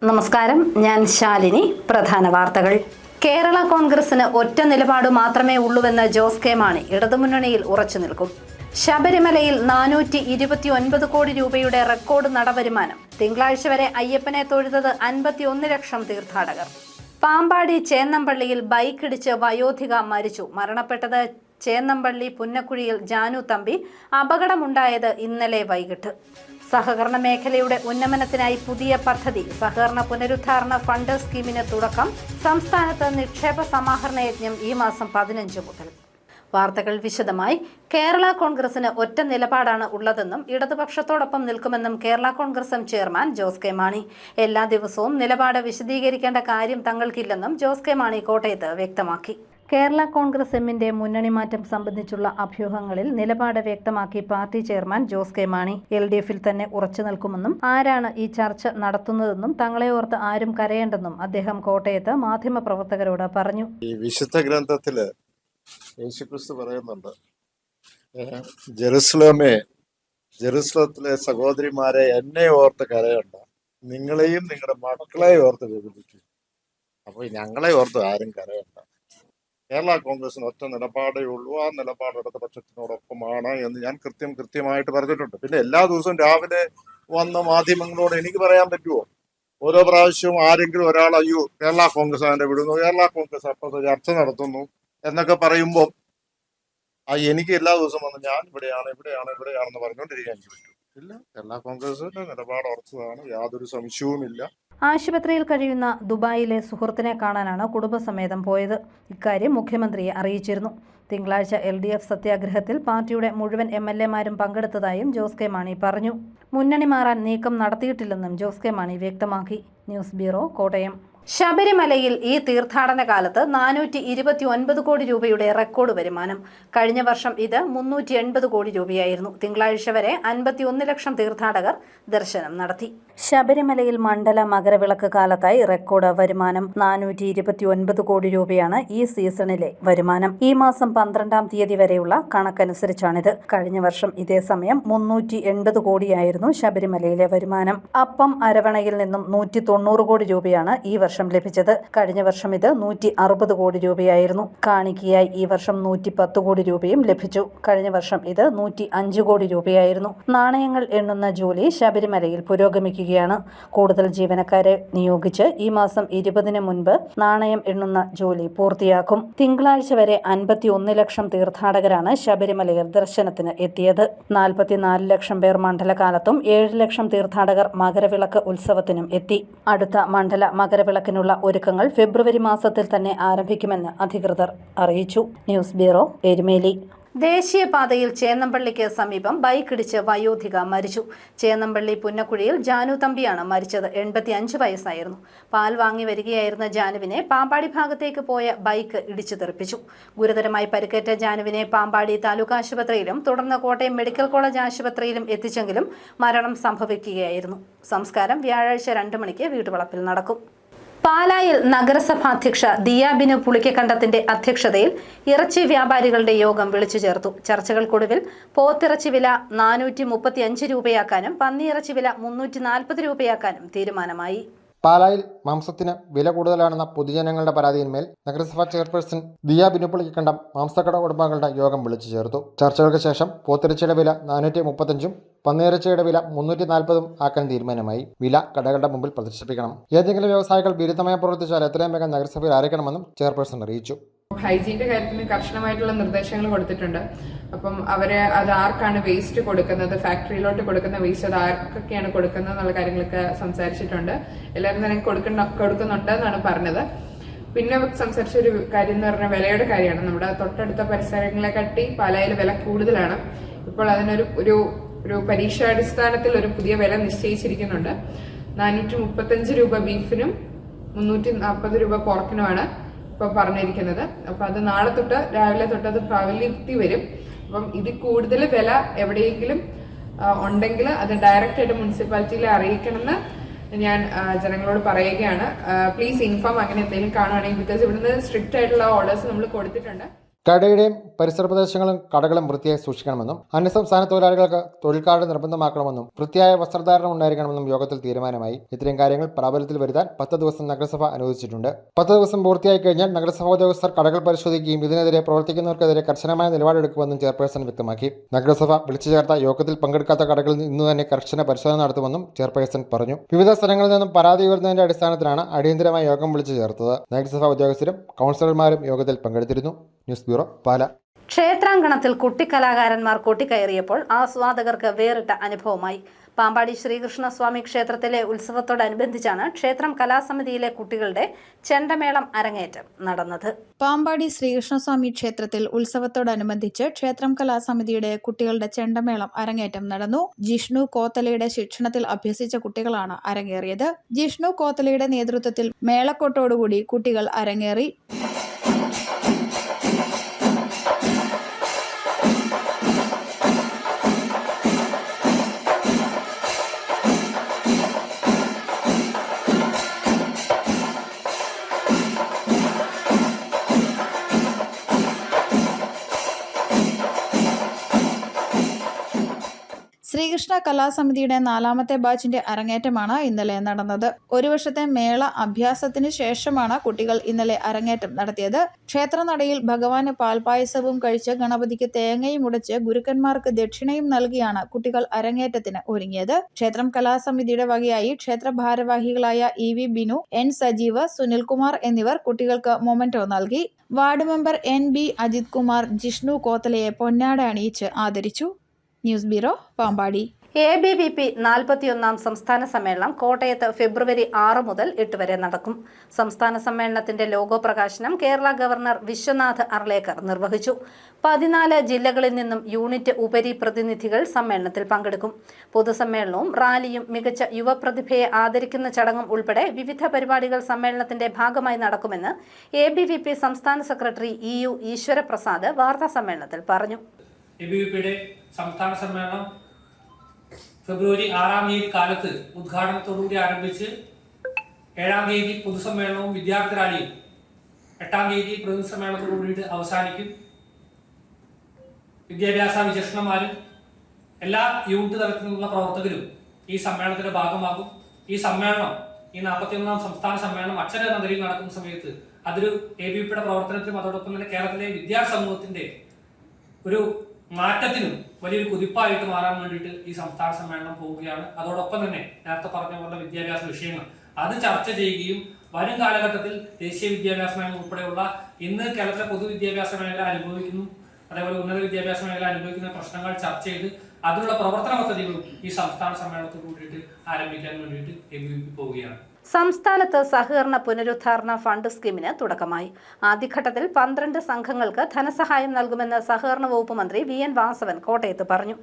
നമസ്കാരം, ഞാൻ ശാലിനി. പ്രധാന വാർത്തകൾ. കേരള കോൺഗ്രസിന് ഒറ്റ നിലപാട് മാത്രമേ ഉള്ളൂവെന്ന് ജോസ് കെ മാണി ഇടതുമുന്നണിയിൽ ഉറച്ചു നിൽക്കും. ശബരിമലയിൽ 429 കോടി രൂപയുടെ റെക്കോർഡ് നടവരുമാനം. തിങ്കളാഴ്ച വരെ അയ്യപ്പനെ തൊഴുതത് 51 ലക്ഷം തീർത്ഥാടകർ. പാമ്പാടി ചേന്നമ്പള്ളിയിൽ ബൈക്കിടിച്ച് വയോധിക മരിച്ചു. മരണപ്പെട്ടത് ചേന്നമ്പള്ളി പുന്നക്കുഴിയിൽ ജാനു തമ്പി. അപകടമുണ്ടായത് ഇന്നലെ വൈകിട്ട്. സഹകരണ മേഖലയുടെ ഉന്നമനത്തിനായി പുതിയ പദ്ധതി. സഹകരണ പുനരുദ്ധാരണ ഫണ്ട് സ്കീമിന് തുടക്കം. സംസ്ഥാനത്ത് നിക്ഷേപ സമാഹരണ യജ്ഞം ഈ മാസം 15 മുതൽ. വാർത്തകൾ വിശദമായി. കേരള കോൺഗ്രസിന് ഒറ്റ നിലപാടാണ് ഉള്ളതെന്നും ഇടതുപക്ഷത്തോടൊപ്പം നിൽക്കുമെന്നും Kerala Congress M chairman Jose K Mani. എല്ലാ ദിവസവും നിലപാട് വിശദീകരിക്കേണ്ട കാര്യം തങ്ങൾക്കില്ലെന്നും ജോസ് കെ മാണി കോട്ടയത്ത് വ്യക്തമാക്കി. കേരള കോൺഗ്രസ് എമ്മിന്റെ മുന്നണി മാറ്റം സംബന്ധിച്ചുള്ള അഭ്യൂഹങ്ങളിൽ നിലപാട് വ്യക്തമാക്കി party chairman Jose K Mani. LDFിൽ തന്നെ ഉറച്ചു നിൽക്കുമെന്നും ആരാണ് ഈ ചർച്ച നടത്തുന്നതെന്നും തങ്ങളെ ഓർത്ത് ആരും കരയേണ്ടെന്നും അദ്ദേഹം കോട്ടയത്ത് മാധ്യമപ്രവർത്തകരോട് പറഞ്ഞു. ഈ വിശുദ്ധ ഗ്രന്ഥത്തില് യേശുക്രിസ്തു പറയുന്നുണ്ട്, ജെറുസലത്തിലെ സഹോദരിമാരെ എന്നെ ഓർത്ത് കരയണ്ട, നിങ്ങളെയും നിങ്ങളുടെ മക്കളെയും ഓർത്ത് വിഭജിക്കും. അപ്പൊ ഞങ്ങളെ ഓർത്ത് ആരും കരയണ്ട. കേരള കോൺഗ്രസിന് ഒറ്റ നിലപാടേ ഉള്ളൂ. ആ നിലപാട് ഇടതുപക്ഷത്തിനോടൊപ്പമാണ് എന്ന് ഞാൻ കൃത്യമായിട്ട് പറഞ്ഞിട്ടുണ്ട്. പിന്നെ എല്ലാ ദിവസവും രാവിലെ വന്ന മാധ്യമങ്ങളോട് എനിക്ക് പറയാൻ പറ്റുമോ? ഓരോ പ്രാവശ്യവും ആരെങ്കിലും ഒരാൾ അയ്യോ കേരള കോൺഗ്രസ് അതിന്റെ വിടുന്നു, കേരള കോൺഗ്രസ് അപ്പുറത്ത് ചർച്ച നടത്തുന്നു എന്നൊക്കെ പറയുമ്പോൾ എനിക്ക് എല്ലാ ദിവസവും വന്ന് ഞാൻ ഇവിടെയാണെന്ന് പറഞ്ഞുകൊണ്ടിരിക്കാൻ എനിക്ക് പറ്റും ഇല്ല. കേരള കോൺഗ്രസിന്റെ നിലപാട് ഉറച്ചതാണ്, യാതൊരു സംശയവുമില്ല. ആശുപത്രിയിൽ കഴിയുന്ന ദുബായിലെ സുഹൃത്തിനെ കാണാനാണ് കുടുംബസമേതം പോയത്. ഇക്കാര്യം മുഖ്യമന്ത്രിയെ അറിയിച്ചിരുന്നു. തിങ്കളാഴ്ച LDF സത്യാഗ്രഹത്തിൽ പാർട്ടിയുടെ മുഴുവൻ MLA മാരും പങ്കെടുത്തതായും ജോസ് കെ മാണി പറഞ്ഞു. മുന്നണി മാറാൻ നീക്കം നടത്തിയിട്ടില്ലെന്നും ജോസ് കെ മാണി വ്യക്തമാക്കി. News bureau, Kottayam. ശബരിമലയിൽ ഈ തീർത്ഥാടന കാലത്ത് 429 കോടി രൂപയുടെ റെക്കോർഡ് വരുമാനം. കഴിഞ്ഞ വർഷം ഇത് 380 കോടി രൂപയായിരുന്നു. തിങ്കളാഴ്ച വരെ 51 ലക്ഷം തീർത്ഥാടകർ ദർശനം നടത്തി. ശബരിമലയിൽ മണ്ഡല മകരവിളക്ക് കാലത്തായി റെക്കോർഡ് വരുമാനം 429 കോടി രൂപയാണ് ഈ സീസണിലെ വരുമാനം. ഈ മാസം 12-ാം തീയതി വരെയുള്ള കണക്കനുസരിച്ചാണിത്. കഴിഞ്ഞ വർഷം ഇതേ സമയം 380 കോടിയായിരുന്നു ശബരിമലയിലെ വരുമാനം. അപ്പം അരവണയിൽ നിന്നും 190 കോടി രൂപയാണ് ഈ വർഷം ലഭിച്ചത്. കഴിഞ്ഞ വർഷം ഇത് 160 കോടി രൂപയായിരുന്നു. കാണിക്കയായി ഈ വർഷം 110 കോടി രൂപയും ലഭിച്ചു. കഴിഞ്ഞ വർഷം ഇത് 105 കോടി രൂപയായിരുന്നു. നാണയങ്ങൾ എണ്ണുന്ന ജോലി ശബരിമലയിൽ പുരോഗമിക്കുകയാണ്. കൂടുതൽ ജീവനക്കാരെ നിയോഗിച്ച് ഈ മാസം 20-ന് മുൻപ് നാണയം എണ്ണുന്ന ജോലി പൂർത്തിയാക്കും. തിങ്കളാഴ്ച വരെ 51 ലക്ഷം തീർത്ഥാടകരാണ് ശബരിമലയിൽ ദർശനത്തിന് എത്തിയത്. 44 ലക്ഷം പേർ മണ്ഡലകാലത്തും 7 ലക്ഷം തീർത്ഥാടകർ മകരവിളക്ക് ഉത്സവത്തിനും എത്തി. അടുത്ത മണ്ഡല മകരവിളക്കിനുള്ള ഒരുക്കങ്ങൾ ഫെബ്രുവരി മാസത്തിൽ തന്നെ ആരംഭിക്കുമെന്ന് അധികൃതർ അറിയിച്ചു. News bureau, Erumeli. ദേശീയപാതയിൽ ചേന്നമ്പള്ളിക്ക് സമീപം ബൈക്കിടിച്ച് വയോധിക മരിച്ചു. ചേന്നമ്പള്ളി പുന്നക്കുഴിയിൽ ജാനു തമ്പിയാണ് മരിച്ചത്. 85 വയസ്സായിരുന്നു. പാൽ വാങ്ങി വരികയായിരുന്ന ജാനുവിനെ പാമ്പാടി ഭാഗത്തേക്ക് പോയ ബൈക്ക് ഇടിച്ചു തെറിപ്പിച്ചു. ഗുരുതരമായി പരിക്കേറ്റ ജാനുവിനെ പാമ്പാടി താലൂക്ക് ആശുപത്രിയിലും തുടർന്ന് കോട്ടയം മെഡിക്കൽ കോളേജ് ആശുപത്രിയിലും എത്തിച്ചെങ്കിലും മരണം സംഭവിക്കുകയായിരുന്നു. സംസ്കാരം വ്യാഴാഴ്ച 2 മണിക്ക് വീട്ടുവളപ്പിൽ നടക്കും. പാലായിൽ നഗരസഭാധ്യക്ഷ ദിയ ബിനു പുളിക്കക്കണ്ടത്തിന്റെ അധ്യക്ഷതയിൽ ഇറച്ചി വ്യാപാരികളുടെ യോഗം വിളിച്ചു ചേർത്തു. ചർച്ചകൾക്കൊടുവിൽ പോത്തിറച്ചി വില 435 രൂപയാക്കാനും പന്നിയിറച്ചി വില 340 രൂപയാക്കാനും തീരുമാനമായി. പാലായിൽ മാംസത്തിന് വില കൂടുതലാണെന്ന പൊതുജനങ്ങളുടെ പരാതിയിന്മേൽ നഗരസഭാ ചെയർപേഴ്സൺ ദിയ ബിനു പുളിക്കക്കണ്ടം മാംസക്കട ഉടമകളുടെ യോഗം വിളിച്ചു ചേർത്തു. ചർച്ചകൾക്ക് ശേഷം പോത്തിറച്ചിയുടെ വില 435-ഉം പന്നിയിറച്ചിയുടെ വില 340-ഉം ആക്കാൻ തീരുമാനമായി. വില കടകളുടെ മുമ്പിൽ പ്രദർശിപ്പിക്കണം. ഏതെങ്കിലും വ്യവസായികൾ വിരുദ്ധമായി പ്രവർത്തിച്ചാൽ എത്രയും വേഗം നഗരസഭയിൽ അറിയിക്കണമെന്നും ചെയർപേഴ്സൺ അറിയിച്ചു. ഹൈജീന്റെ കാര്യത്തിൽ കർശനമായിട്ടുള്ള നിർദ്ദേശങ്ങൾ കൊടുത്തിട്ടുണ്ട്. അപ്പം അത് ആർക്കാണ് വേസ്റ്റ് കൊടുക്കുന്നത്, ഫാക്ടറിയിലോട്ട് കൊടുക്കുന്ന വേസ്റ്റ് അത് ആർക്കൊക്കെയാണ് കൊടുക്കുന്നത് എന്നുള്ള കാര്യങ്ങളൊക്കെ സംസാരിച്ചിട്ടുണ്ട്. എല്ലാവരും തന്നെ കൊടുക്കുന്നുണ്ട് എന്നാണ് പറഞ്ഞത്. പിന്നെ സംസാരിച്ച ഒരു കാര്യം എന്ന് പറഞ്ഞാൽ വിലയുടെ കാര്യമാണ്. നമ്മുടെ തൊട്ടടുത്ത പരിസരങ്ങളെ കാട്ടി പാലായിൽ വില കൂടുതലാണ്. ഇപ്പോൾ അതിനൊരു ഒരു പരീക്ഷാടിസ്ഥാനത്തിൽ ഒരു പുതിയ വില നിശ്ചയിച്ചിരിക്കുന്നുണ്ട്. 435 രൂപ ബീഫിനും 340 രൂപ പോർക്കിനുമാണ് ഇപ്പൊ പറഞ്ഞിരിക്കുന്നത്. അപ്പൊ അത് നാളെ തൊട്ട് രാവിലെ തൊട്ട് അത് പ്രാബല്യത്തിൽ വരും. അപ്പം ഇതിൽ കൂടുതൽ വില എവിടെയെങ്കിലും ഉണ്ടെങ്കിൽ അത് ഡയറക്റ്റ് ആയിട്ട് മുനിസിപ്പാലിറ്റിയിൽ അറിയിക്കണമെന്ന് ഞാൻ ജനങ്ങളോട് പറയുകയാണ്. പ്ലീസ് ഇൻഫോം അങ്ങനെ എന്തെങ്കിലും കാണുവാണെങ്കിൽ, ബിക്കോസ് ഇവിടുന്ന് സ്ട്രിക്റ്റ് ആയിട്ടുള്ള ഓർഡേഴ്സ് നമ്മൾ കൊടുത്തിട്ടുണ്ട്. കടയുടെയും പരിസര പ്രദേശങ്ങളും കടകളും വൃത്തിയായി സൂക്ഷിക്കണമെന്നും അന്യസംസ്ഥാന തൊഴിലാളികൾക്ക് തൊഴിൽ കാർഡ് നിർബന്ധമാക്കണമെന്നും വൃത്തിയായ വസ്ത്രധാരണം ഉണ്ടായിരിക്കണമെന്നും യോഗത്തിൽ തീരുമാനമായി. ഇത്തരം കാര്യങ്ങൾ പ്രാബല്യത്തിൽ വരുത്താൻ 10 ദിവസം നഗരസഭ അനുവദിച്ചിട്ടുണ്ട്. 10 ദിവസം പൂർത്തിയായി കഴിഞ്ഞാൽ നഗരസഭാ ഉദ്യോഗസ്ഥർ കടകൾ പരിശോധിക്കുകയും ഇതിനെതിരെ പ്രവർത്തിക്കുന്നവർക്കെതിരെ കർശനമായ നിലപാടെടുക്കുമെന്നും ചെയർപേഴ്സൺ വ്യക്തമാക്കി. നഗരസഭ വിളിച്ചു ചേർത്ത യോഗത്തിൽ പങ്കെടുക്കാത്ത കടകളിൽ ഇന്നു തന്നെ കർശന പരിശോധന നടത്തുമെന്നും ചെയർപേഴ്സൺ പറഞ്ഞു. വിവിധ സ്ഥലങ്ങളിൽ നിന്നും പരാതി ഉയർന്നതിന്റെ അടിസ്ഥാനത്തിലാണ് അടിയന്തരമായ യോഗം വിളിച്ചു ചേർത്തത്. നഗരസഭാ ഉദ്യോഗസ്ഥരും കൗൺസിലർമാരും യോഗത്തിൽ പങ്കെടുത്തിരുന്നു. ന്യൂസ് ബ്യൂറോ, പാല. ക്ഷേത്രാങ്കണത്തിൽ കുട്ടിക്കലാകാരന്മാർ കൊട്ടിക്കയറിയപ്പോൾ ആസ്വാദകർക്ക് വേറിട്ട അനുഭവമായി. പാമ്പാടി ശ്രീകൃഷ്ണസ്വാമി ക്ഷേത്രത്തിലെ ഉത്സവത്തോടനുബന്ധിച്ചാണ് ക്ഷേത്രം കലാസമിതിയിലെ കുട്ടികളുടെ ചെണ്ടമേളം അരങ്ങേറ്റം നടന്നത്. പാമ്പാടി ശ്രീകൃഷ്ണസ്വാമി ക്ഷേത്രത്തിൽ ഉത്സവത്തോടനുബന്ധിച്ച് ക്ഷേത്രം കലാസമിതിയുടെ കുട്ടികളുടെ ചെണ്ടമേളം അരങ്ങേറ്റം നടന്നു. ജിഷ്ണു കോത്തലയുടെ ശിക്ഷണത്തിൽ അഭ്യസിച്ച കുട്ടികളാണ് അരങ്ങേറിയത്. ജിഷ്ണു കോത്തലയുടെ നേതൃത്വത്തിൽ മേളക്കൊട്ടോടുകൂടി കുട്ടികൾ അരങ്ങേറി. ശ്രീകൃഷ്ണ കലാസമിതിയുടെ 4ാമത്തെ ബാച്ചിന്റെ അരങ്ങേറ്റമാണ് ഇന്നലെ നടന്നത്. ഒരു വർഷത്തെ മേള അഭ്യാസത്തിന് ശേഷമാണ് കുട്ടികൾ ഇന്നലെ അരങ്ങേറ്റം നടത്തിയത്. ക്ഷേത്രനടയിൽ ഭഗവാന് പാൽപായസവും കഴിച്ച് ഗണപതിക്ക് തേങ്ങയും ഉടച്ച് ഗുരുക്കന്മാർക്ക് ദക്ഷിണയും നൽകിയാണ് കുട്ടികൾ അരങ്ങേറ്റത്തിന് ഒരുങ്ങിയത്. ക്ഷേത്രം കലാസമിതിയുടെ വകയായി ക്ഷേത്ര ഭാരവാഹികളായ EV ബിനു, N സജീവ്, സുനിൽകുമാർ എന്നിവർ കുട്ടികൾക്ക് മൊമെന്റോ നൽകി. Ward member NB Ajith Kumar Jishnu കോത്തലയെ പൊന്നാട അണിയിച്ച് ആദരിച്ചു. News bureau, Pampady. ABVP 41ാം സംസ്ഥാന സമ്മേളനം കോട്ടയത്ത് ഫെബ്രുവരി 6 മുതൽ 8 വരെ നടക്കും. സംസ്ഥാന സമ്മേളനത്തിന്റെ ലോഗോ പ്രകാശനം കേരള ഗവർണർ വിശ്വനാഥ് അർലേക്കർ നിർവഹിച്ചു. 14 ജില്ലകളിൽ നിന്നും യൂണിറ്റ് ഉപരി പ്രതിനിധികൾ സമ്മേളനത്തിൽ പങ്കെടുക്കും. പൊതുസമ്മേളനവും റാലിയും മികച്ച യുവപ്രതിഭയെ ആദരിക്കുന്ന ചടങ്ങും ഉൾപ്പെടെ വിവിധ പരിപാടികൾ സമ്മേളനത്തിന്റെ ഭാഗമായി നടക്കുമെന്ന് ABVP സംസ്ഥാന സെക്രട്ടറി EU ഈശ്വരപ്രസാദ് വാർത്താ സമ്മേളനത്തിൽ പറഞ്ഞു. ABVPയുടെ സംസ്ഥാന സമ്മേളനം ഫെബ്രുവരി 6-ാം തീയതി കാലത്ത് ഉദ്ഘാടനത്തോടുകൂടി ആരംഭിച്ച് 7-ാം തീയതി പൊതുസമ്മേളനവും വിദ്യാർത്ഥി റാലിയും 8-ാം തീയതി പ്രതിനിധി സമ്മേളനത്തോടുകൂടിയിട്ട് അവസാനിക്കും. വിദ്യാഭ്യാസ വിചക്ഷണന്മാരും എല്ലാ യൂണിറ്റ് തലത്തിൽ നിന്നുള്ള പ്രവർത്തകരും ഈ സമ്മേളനത്തിന്റെ ഭാഗമാകും. ഈ സമ്മേളനം, ഈ 41ാം സംസ്ഥാന സമ്മേളനം അക്ഷര നഗരിയിൽ നടക്കുന്ന സമയത്ത് അതൊരു ABVPയുടെ പ്രവർത്തനത്തിനും അതോടൊപ്പം തന്നെ കേരളത്തിലെ വിദ്യാസമൂഹത്തിന്റെ ഒരു മാറ്റത്തിനും വലിയൊരു കുതിപ്പായിട്ട് മാറാൻ വേണ്ടിയിട്ട് ഈ സംസ്ഥാന സമ്മേളനം പോവുകയാണ്. അതോടൊപ്പം തന്നെ നേരത്തെ പറഞ്ഞ പോലെ വിദ്യാഭ്യാസ വിഷയങ്ങൾ അത് ചർച്ച ചെയ്യുകയും വരും കാലഘട്ടത്തിൽ ദേശീയ വിദ്യാഭ്യാസ നയം ഉൾപ്പെടെയുള്ള ഇന്ന് കേരളത്തിലെ പൊതുവിദ്യാഭ്യാസ മേഖല അനുഭവിക്കുന്നു, അതേപോലെ ഉന്നത വിദ്യാഭ്യാസ മേഖല അനുഭവിക്കുന്ന പ്രശ്നങ്ങൾ ചർച്ച ചെയ്ത് അതിനുള്ള പ്രവർത്തന പദ്ധതികളും ഈ സംസ്ഥാന സമ്മേളനത്തോട് കൂടിയിട്ട് ആരംഭിക്കാൻ വേണ്ടിയിട്ട് ABVP പോവുകയാണ്. സംസ്ഥാനത്ത് സഹകരണ പുനരുദ്ധാരണ ഫണ്ട് സ്കീമിന് തുടക്കമായി. ആദ്യഘട്ടത്തിൽ 12 സംഘങ്ങൾക്ക് ധനസഹായം നൽകുമെന്ന് സഹകരണ വകുപ്പ് മന്ത്രി VN വാസവൻ കോട്ടയത്ത് പറഞ്ഞു.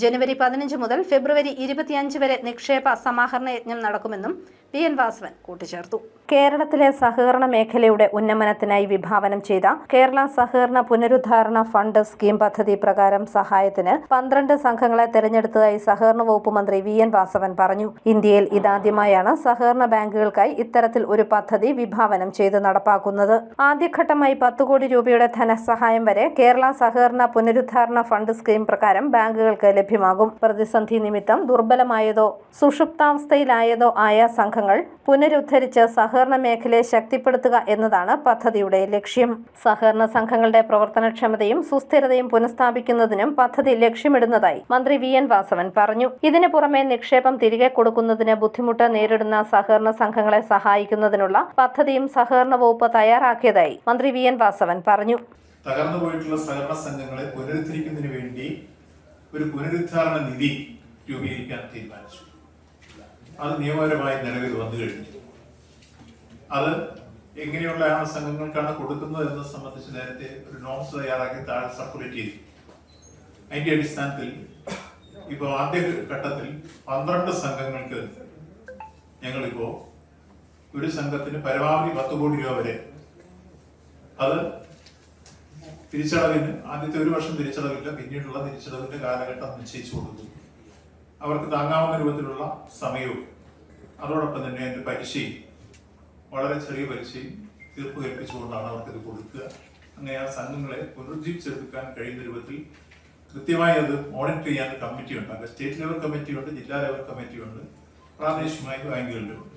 ജനുവരി 15 മുതൽ ഫെബ്രുവരി 25 വരെ നിക്ഷേപ സമാഹരണ യജ്ഞം നടക്കുമെന്നും VN വാസവൻ കൂട്ടിച്ചേർത്തു. കേരളത്തിലെ സഹകരണ മേഖലയുടെ ഉന്നമനത്തിനായി വിഭാവനം ചെയ്ത കേരള സഹകരണ പുനരുദ്ധാരണ ഫണ്ട് സ്കീം പദ്ധതി പ്രകാരം സഹായത്തിന് 12 സംഘങ്ങളെ തെരഞ്ഞെടുത്തതായി സഹകരണ വകുപ്പ് മന്ത്രി VN വാസവൻ പറഞ്ഞു. ഇന്ത്യയിൽ ഇതാദ്യമായാണ് സഹകരണ ബാങ്കുകൾക്കായി ഇത്തരത്തിൽ ഒരു പദ്ധതി വിഭാവനം ചെയ്ത് നടപ്പാക്കുന്നത്. ആദ്യഘട്ടമായി 10 കോടി രൂപയുടെ ധനസഹായം വരെ കേരള സഹകരണ പുനരുദ്ധാരണ ഫണ്ട് സ്കീം പ്രകാരം ബാങ്കുകൾക്ക് ലഭ്യമാകും. പ്രതിസന്ധി നിമിത്തം ദുർബലമായതോ സുഷുപ്താവസ്ഥയിലായതോ ആയ സംഘങ്ങൾ പുനരുദ്ധരിച്ച് സഹകരണ മേഖലയെ ശക്തിപ്പെടുത്തുക എന്നതാണ് പദ്ധതിയുടെ ലക്ഷ്യം. സഹകരണ സംഘങ്ങളുടെ പ്രവർത്തനക്ഷമതയും സുസ്ഥിരതയും പുനഃസ്ഥാപിക്കുന്നതിനും പദ്ധതി ലക്ഷ്യമിടുന്നതായി മന്ത്രി VN വാസവൻ പറഞ്ഞു. ഇതിനു പുറമെ നിക്ഷേപം തിരികെ കൊടുക്കുന്നതിന് ബുദ്ധിമുട്ട് നേരിടുന്ന സഹകരണ സംഘങ്ങളെ സഹായിക്കുന്നതിനുള്ള പദ്ധതിയും സഹകരണ വകുപ്പ് തയ്യാറാക്കിയതായി മന്ത്രി VN വാസവൻ പറഞ്ഞു. തകർന്നുപോയിട്ടുള്ള സഹകരണ സംഘങ്ങളെ പുനരുദ്ധരിക്കുന്നതിന് വേണ്ടി ഒരു പുനരുദ്ധാരണ നിധി രൂപീകരിക്കാൻ തീരുമാനിച്ചു. അത് നിയമപരമായി നിലവിൽ വന്നു കഴിഞ്ഞു. അത് എങ്ങനെയുള്ള സംഘങ്ങൾക്കാണ് കൊടുക്കുന്നത് എന്നത് സംബന്ധിച്ച് നേരത്തെ ഒരു നോംസ് തയ്യാറാക്കി താഴെ സർക്കുലേറ്റ് ചെയ്തു. അതിന്റെ അടിസ്ഥാനത്തിൽ ഇപ്പോൾ ആദ്യ ഘട്ടത്തിൽ 12 സംഘങ്ങൾക്ക് ഞങ്ങളിപ്പോ ഒരു സംഘത്തിന് പരമാവധി 10 കോടി രൂപ വരെ, അത് തിരിച്ചടവിന് ആദ്യത്തെ ഒരു വർഷം തിരിച്ചടവില്ല, പിന്നീടുള്ള തിരിച്ചടവിന്റെ കാലഘട്ടം നിശ്ചയിച്ചു കൊടുക്കും. അവർക്ക് താങ്ങാവുന്ന രൂപത്തിലുള്ള സമയവും അതോടൊപ്പം തന്നെ അതിന്റെ പലിശയും വളരെ ചെറിയ പലിശയും തീർപ്പ് കൽപ്പിച്ചുകൊണ്ടാണ് അവർക്കിത് കൊടുക്കുക. അങ്ങനെ ആ സംഘങ്ങളെ പുനരുജ്ജീവിച്ചെടുക്കാൻ കഴിയുന്ന രൂപത്തിൽ കൃത്യമായി അത് മോണിറ്റർ ചെയ്യാൻ കമ്മിറ്റി ഉണ്ട്. അത് സ്റ്റേറ്റ് ലെവൽ കമ്മിറ്റി ഉണ്ട്, ജില്ലാ ലെവൽ കമ്മിറ്റി ഉണ്ട്, പ്രാദേശികമായ ബാങ്കുകളിലും ഉണ്ട്.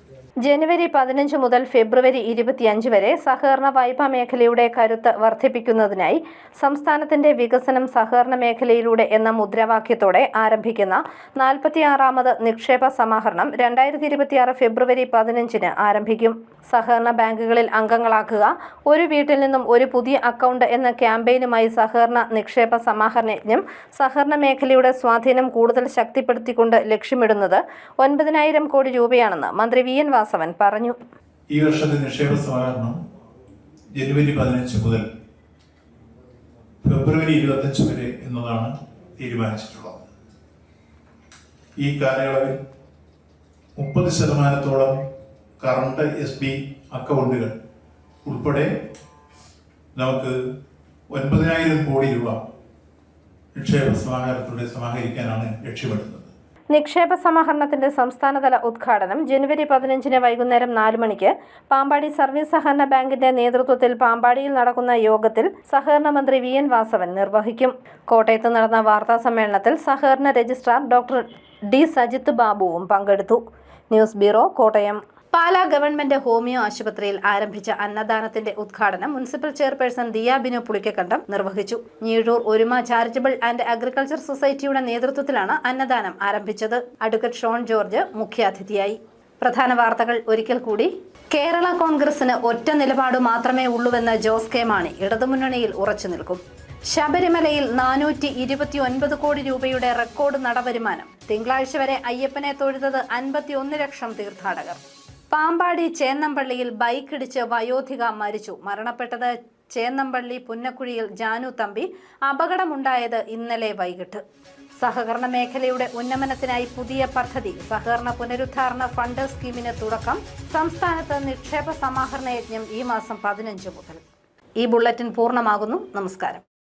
ജനുവരി 15 മുതൽ ഫെബ്രുവരി 25 വരെ സഹകരണ വായ്പാ മേഖലയുടെ കരുത്ത് വർദ്ധിപ്പിക്കുന്നതിനായി സംസ്ഥാനത്തിന്റെ വികസനം സഹകരണ മേഖലയിലൂടെ എന്ന മുദ്രാവാക്യത്തോടെ ആരംഭിക്കുന്ന 46ാമത് നിക്ഷേപ സമാഹരണം 2026 ഫെബ്രുവരി 15 ആരംഭിക്കും. സഹകരണ ബാങ്കുകളിൽ അംഗങ്ങളാക്കുക, ഒരു വീട്ടിൽ നിന്നും ഒരു പുതിയ അക്കൗണ്ട് എന്ന ക്യാമ്പയിനുമായി സഹകരണ നിക്ഷേപ സമാഹരണ യജ്ഞം സഹകരണ മേഖലയുടെ സ്വാധീനം കൂടുതൽ ശക്തിപ്പെടുത്തിക്കൊണ്ട് ലക്ഷ്യമിടുന്നത് 9,000 കോടി രൂപയാണെന്ന് മന്ത്രി വി.എൻ. വാസവൻ പറഞ്ഞു. ഈ വർഷത്തെ നിക്ഷേപ സമാഹരണം ജനുവരി 15 മുതൽ ഫെബ്രുവരി 25 വരെ എന്നതാണ് തീരുമാനിച്ചിട്ടുള്ളത്. ഈ കാലയളവിൽ 30% കറണ്ട് SB അക്കൗണ്ടുകൾ ഉൾപ്പെടെ നമുക്ക് 9,000 കോടി രൂപ നിക്ഷേപ സമാഹരണത്തിലൂടെ സമാഹരിക്കാനാണ് ലക്ഷ്യമിടുന്നത്. നിക്ഷേപ സമാഹരണത്തിന്റെ സംസ്ഥാനതല ഉദ്ഘാടനം ജനുവരി 15 വൈകുന്നേരം 4 മണിക്ക് പാമ്പാടി സർവീസ് സഹകരണ ബാങ്കിന്റെ നേതൃത്വത്തിൽ പാമ്പാടിയിൽ നടക്കുന്ന യോഗത്തിൽ സഹകരണ മന്ത്രി വി.എൻ. വാസവൻ നിർവഹിക്കും. കോട്ടയത്ത് നടന്ന വാർത്താ സമ്മേളനത്തിൽ സഹകരണ രജിസ്ട്രാർ ഡോക്ടർ ഡി. സജിത്ത് ബാബുവും പങ്കെടുത്തു. News bureau, Kottayam. Pala government homeo ആശുപത്രിയിൽ ആരംഭിച്ച അന്നദാനത്തിന്റെ ഉദ്ഘാടനം മുനിസിപ്പൽ ചെയർപേഴ്സൺ ദിയ ബിനു പുളിക്കക്കണ്ടം നിർവഹിച്ചു. ഞീഴൂർ ഒരുമ ചാരിറ്റബിൾ ആൻഡ് അഗ്രികൾച്ചർ സൊസൈറ്റിയുടെ നേതൃത്വത്തിലാണ് അന്നദാനം ആരംഭിച്ചത്. അഡ്വക്കേറ്റ് ഷോൺ ജോർജ് മുഖ്യാതിഥിയായി. പ്രധാന വാർത്തകൾ ഒരിക്കൽ കൂടി. കേരള കോൺഗ്രസിന് ഒറ്റ നിലപാട് മാത്രമേ ഉള്ളൂവെന്ന് ജോസ് കെ മാണി ഇടതുമുന്നണിയിൽ ഉറച്ചു നിൽക്കും. ശബരിമലയിൽ 429 കോടി രൂപയുടെ റെക്കോർഡ് നടവരുമാനം. തിങ്കളാഴ്ച വരെ അയ്യപ്പനെ തൊഴുതത് 51 ലക്ഷം തീർത്ഥാടകർ. പാമ്പാടി ചേന്നമ്പള്ളിയിൽ ബൈക്കിടിച്ച് വയോധിക മരിച്ചു. മരണപ്പെട്ടത് ചേന്നമ്പള്ളി പുന്നക്കുഴിയിൽ ജാനു തമ്പി. അപകടമുണ്ടായത് ഇന്നലെ വൈകിട്ട്. സഹകരണ മേഖലയുടെ ഉന്നമനത്തിനായി പുതിയ പദ്ധതി സഹകരണ പുനരുദ്ധാരണ ഫണ്ട് സ്കീമിന് തുടക്കം. സംസ്ഥാനത്ത് നിക്ഷേപ സമാഹരണ യജ്ഞം ഈ മാസം 15 മുതൽ. ഈ ബുള്ളറ്റിൻ പൂർണ്ണമാകുന്നു. നമസ്കാരം.